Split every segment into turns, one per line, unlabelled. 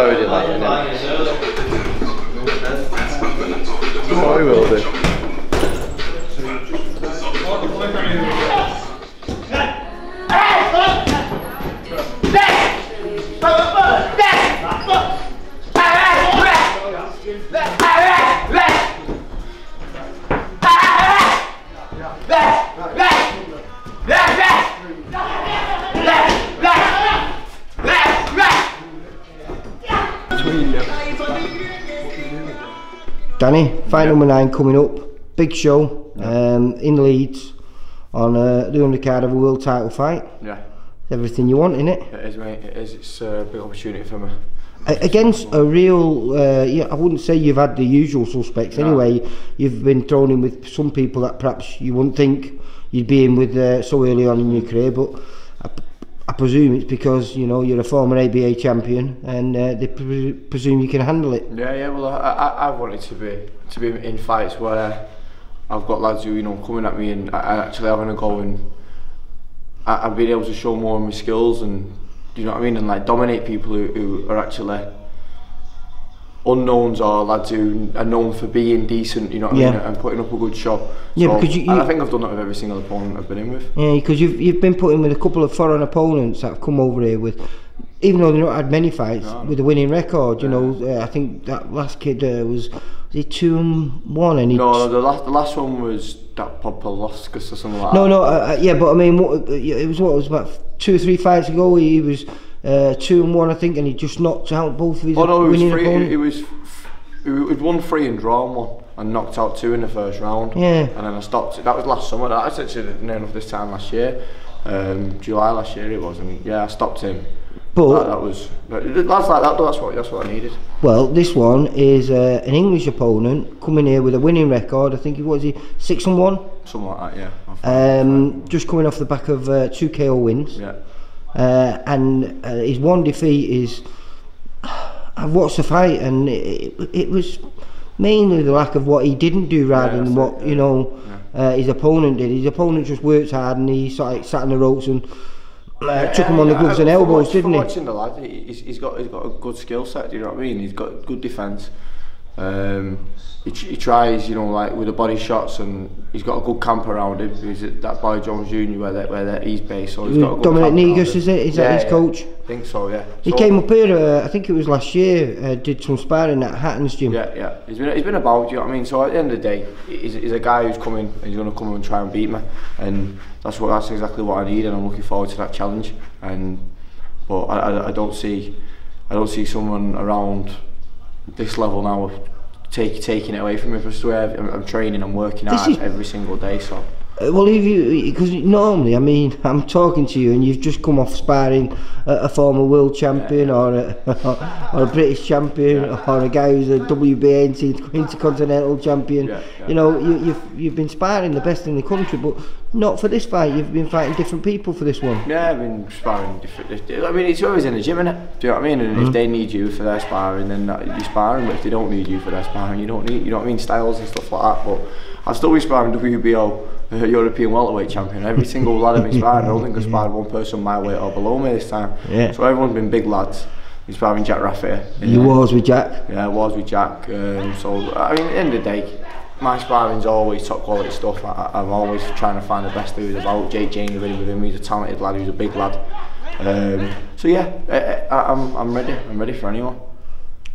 already late, isn't it? What we will do.
Danny, fight number 9 coming up. Big show in Leeds on the undercard of a world title fight.
Yeah.
Everything you want in it.
It is, mate. It is. It's a big opportunity for me.
Against a real, I wouldn't say you've had the usual suspects. No. Anyway, you've been thrown in with some people that perhaps you wouldn't think you'd be in with so early on in your career, but I presume it's because you know you're a former ABA champion and they presume you can handle it.
Yeah. Well, I wanted to be in fights where I've got lads who coming at me and actually having a go, and I've been able to show more of my skills and you know what I mean, and like dominate people who are actually unknowns or lads who are known for being decent, you know what I mean, and putting up a good show.
Yeah,
so,
because
and I think I've done that with every single opponent I've been in with.
Yeah, because you've been put in with a couple of foreign opponents that have come over here with, even though they've not had many fights, with a winning record. You know, I think that last kid was he 2-1 and he.
No, the last one was that Popoloskus or something like
that. No, yeah, but I mean, it was about 2 or 3 fights ago. He was 2-1, I think, and he just knocked out both of his winning opponents.
He won 3 and drawn 1 and knocked out 2 in the first round.
Yeah.
And then I stopped. That was last summer. I actually near enough this time last year, July last year it was. And yeah, I stopped him. But that was lads like that. That's what I needed.
Well, this one is an English opponent coming here with a winning record. I think he 6-1.
Something like that,
yeah. Just coming off the back of 2 KO wins.
Yeah.
And his one defeat is. I've watched the fight and it was mainly the lack of what he didn't do rather than what his opponent did. His opponent just worked hard and he sort of sat on the ropes and took him on the gloves and elbows, didn't he?
Watching the lad, he's got a good skill set. Do you know what I mean? He's got good defence. He tries, like with the body shots, and he's got a good camp around him. He's at that Boy Jones Jr. where he's based, so he's got a good
Dominic Negus, is that his coach?
I think so, yeah.
He came up here, I think it was last year, did some sparring at Hatton's gym.
Yeah. He's been about, you know what I mean? So at the end of the day, he's a guy who's coming, and he's going to come and try and beat me, and that's exactly what I need, and I'm looking forward to that challenge. But I don't see someone around this level now taking it away from me. Just the way I'm training, I'm working hard every single day. So.
Well, because normally, I mean, I'm talking to you and you've just come off sparring a former world champion or a British champion or a guy who's a WBA intercontinental champion. You know, you've been sparring the best in the country, but not for this fight. You've been fighting different people for this one.
Yeah, I've been sparring different. I mean, it's always in the gym, innit? Do you know what I mean? And if they need you for their sparring, then you're sparring. But if they don't need you for their sparring, you don't need. You know what I mean? Styles and stuff like that. But I've still been sparring WBO. European welterweight champion. Every single lad I've been sparring, I don't think I've sparred one person my weight or below me this time.
Yeah.
So everyone's been big lads. He's sparring Jack Raffia.
You was with Jack?
Yeah, I was with Jack. So I mean, at the end of the day, my sparring's always top quality stuff. I'm always trying to find the best who's about. Jake James is with him. He's a talented lad. He's a big lad. So yeah, I'm ready. I'm ready for anyone.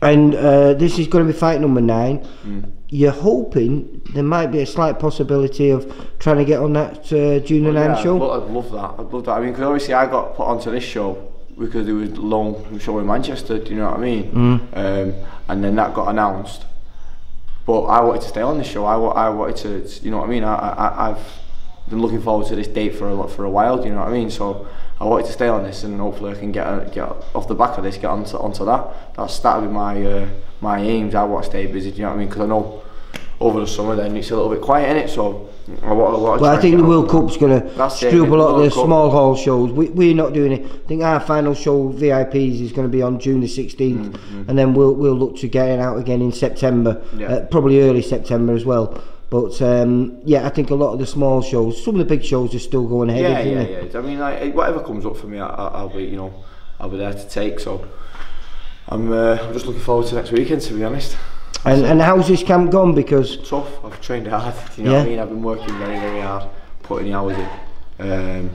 And this is going to be fight number 9. You're hoping there might be a slight possibility of trying to get on that June 9 show?
I'd love that. I mean, because obviously I got put onto this show because it was a long show in Manchester, do you know what I mean? And then that got announced. But I wanted to stay on this show. I wanted to, you know what I mean? I've been looking forward to this date for a while, do you know what I mean? So I wanted to stay on this, and hopefully I can get off the back of this, get onto that. That'll be my aims. I want to stay busy, do you know what I mean? Because I know over the summer then it's a little bit quiet in it, so I want to
well, I think the World Cup's going to screw up a lot of the small hall shows. We're not doing it. I think our final show, VIPs, is going to be on June the 16th, and then we'll look to getting out again in September, probably early September as well. But yeah, I think a lot of the small shows, some of the big shows are still going ahead.
Yeah. I mean, like, whatever comes up for me, I'll be there to take. So I'm just looking forward to next weekend, to be honest.
And how's this camp gone? Because
tough. I've trained hard. You know what I mean? I've been working very, very hard, putting the hours in.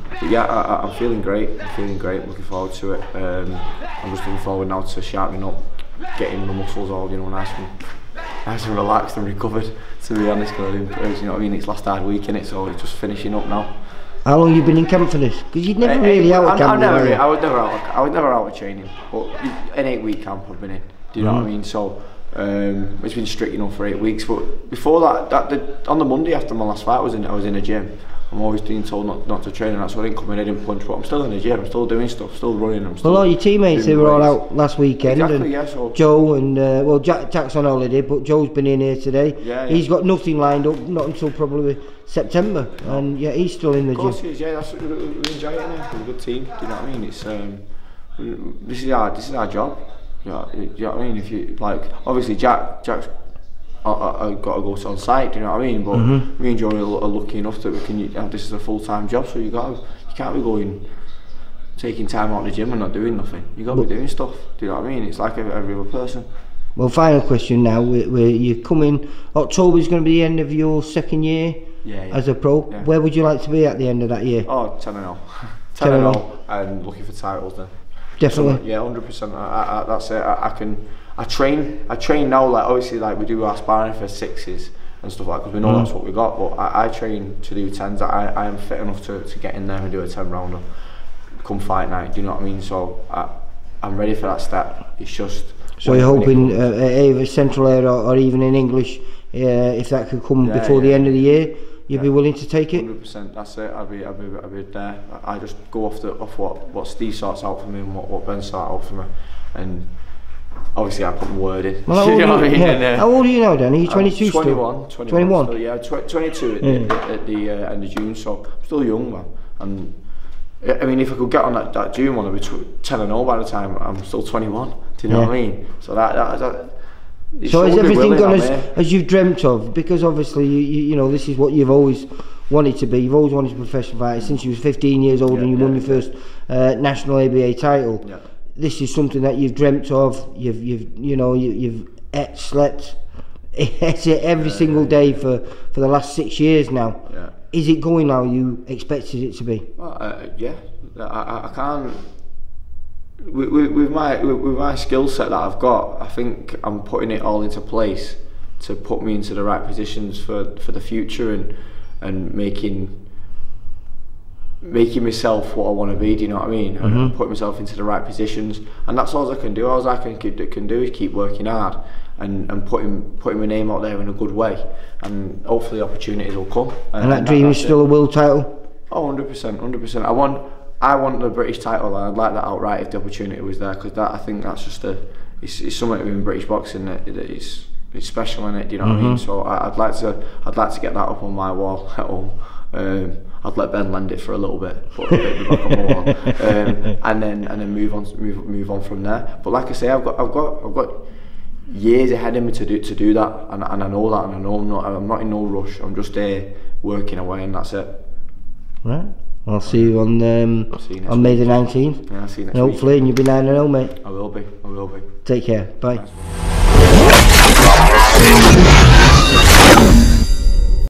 But yeah, I'm feeling great. I'm feeling great. Looking forward to it. I'm just looking forward now to sharpening up, getting the muscles all nice and relaxed and recovered. To be honest, because you know what I mean. It's last hard week in it, so it's just finishing up now.
How long you been in camp for this? Because you'd never really out of camp.
I was never out of training, but an 8-week camp I've been in. Do you know what I mean? So it's been strict enough for 8 weeks. But before that, on the Monday after my last fight, I was in a gym. I'm always being told not to train, and that's why I didn't come in. I didn't punch, but I'm still in the gym. I'm still doing stuff, still running. I'm still.
Well, all your teammates, they were all out last weekend.
Exactly,
and
yeah. So
Joe and well, Jack's on holiday, but Joe's been in here today.
Yeah.
He's got nothing lined up, not until probably September, and yeah, he's still in the gym.
Of course he is, yeah. That's we enjoy it. We're a good team. Do you know what I mean? It's this is our job. You know what I mean? If you like, obviously Jack's. I've got to go on site, do you know what I mean? But me and Joe are lucky enough that we can. This is a full-time job, so you can't be going taking time out of the gym and not doing nothing. You got to be doing stuff. Do you know what I mean? It's like every other person.
Well, final question now. Where you're coming? October is going to be the end of your second year as a pro. Yeah. Where would you like to be at the end of that year?
Oh, 10-0, 10-0, and looking for titles then.
Definitely.
So, yeah, 100%. That's it. I train now, like obviously like we do our sparring for 6s and stuff like that, because we know that's what we got, but I train to do 10s. I am fit enough to get in there and do a 10 rounder come fight night, do you know what I mean? So I'm ready for that step. It's just
so you're hoping either Central Air or even in English, if that could come before the end of the year, you'd be willing to take it?
100%, that's it. I'll be there. I just go off what Steve sorts out for me and what Ben sorts out for me, and obviously I put my word in.
Well,
you know what I mean? And,
how old are you now, Dan? Are you 22
21,
still? 21?
Still, yeah, 22 at the end of June, so I'm still young, man. And I mean, if I could get on that June one, I'd be 10-0 by the time I'm still 21. Do you know what I mean? So
so is everything gone as you've dreamt of? Because obviously you know this is what you've always wanted to be. You've always wanted to be a professional fighter since you was 15 years old and you won your first national ABA title. Yeah. This is something that you've dreamt of. You've ate, slept, every single day for the last 6 years now. Yeah. Is it going how you expected it to be?
Well, yeah, I can't. With my skill set that I've got, I think I'm putting it all into place to put me into the right positions for the future and making myself what I want to be. Do you know what I mean? And put myself into the right positions, and that's all I can do. All I can do is keep working hard and putting my name out there in a good way, and hopefully opportunities will come.
And that dream is still a world title?
Oh, 100%. I want the British title, and I'd like that outright if the opportunity was there, because I think that's just it's something in British boxing that it's special in it. Do you know what I mean? So I'd like to get that up on my wall at home. I'd let Ben lend it for a little bit, put a bit back on the wall, and then move on from there. But like I say, I've got years ahead of me to do that, and I know that, and I know I'm not in no rush. I'm just there working away, and that's it.
Right. I'll see you on May the 19th.
Yeah, I'll see you next week.
Hopefully, and you'll be 9-0, mate.
I will be.
Take care. Bye.